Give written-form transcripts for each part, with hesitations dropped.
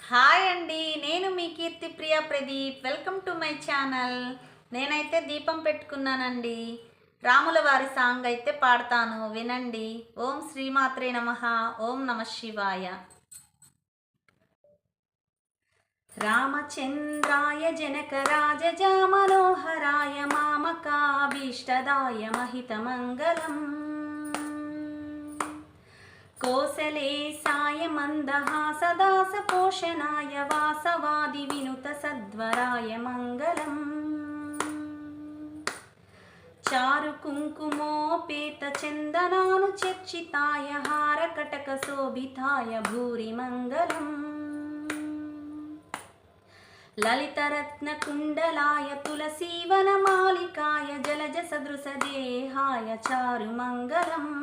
Hi అండి, నేను మీ Keerthi Priya Pradeep. Welcome to my channel. నేనైతే దీపం పెట్టుకున్నానండి. రాముల వారి సాంగ్ అయితే పాడతాను, వినండి. ఓం శ్రీమాత్రే నమః. ఓం నమ శివాయ. రామచంద్రాయ జనకరాజజా మనోహరాయ మామకాభీష్టదాయ महितमङ्गलम् कोसलेशाय मन्दहासदासपोषणाय वासवादिविनुतसद्वराय मङ्गलम् चारुकुङ्कुमोपेतचन्दनानुचर्चिताय हारकटकशोभिताय भूरि मङ्गलम् ललितरत्नकुण्डलाय तुलसीवनमालिकाय जलजसदृशदेहाय चारुमङ्गलम्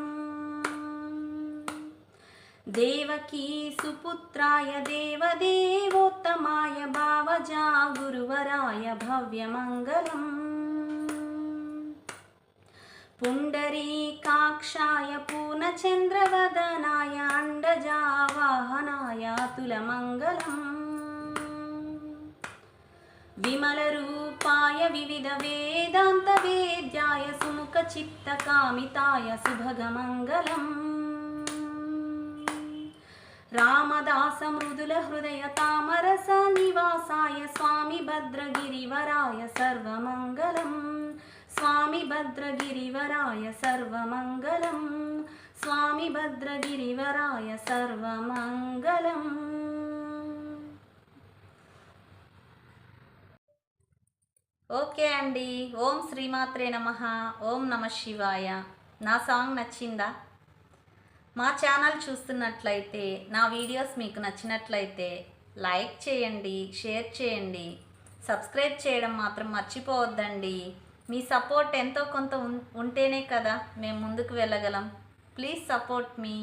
देवकी सुपुत्राय देवदेवोत्तमाय भावजा गुरुवराय भव्यमङ्गलम् पुण्डरीकाक्षाय पूर्णचन्द्रवदनाय अण्डजावाहनाय अतुलमङ्गलम् विमलरूपाय विविधवेदान्तवेद्याय सुमुखचित्तकामिताय सुभगमङ्गलम् रामदास मृदुल हृदय तामरस निवासाय स्वामी भद्रगिरिवराय सर्वमङ्गलम् स्वामी भद्रगिरिवराय सर्वमङ्गलम् स्वामी भद्रगिरिवराय सर्वमङ्गलम्। ఓకే అండి. ఓం శ్రీమాత్రే నమః. ఓం నమ శివాయ. నా సాంగ్ నచ్చిందా? మా ఛానల్ చూస్తున్నట్లయితే, నా వీడియోస్ మీకు నచ్చినట్లయితే లైక్ చేయండి, షేర్ చేయండి, సబ్స్క్రైబ్ చేయడం మాత్రం మర్చిపోవద్దండి. మీ సపోర్ట్ ఎంతో కొంత ఉంటేనే కదా మేము ముందుకు వెళ్ళగలం. Please support me.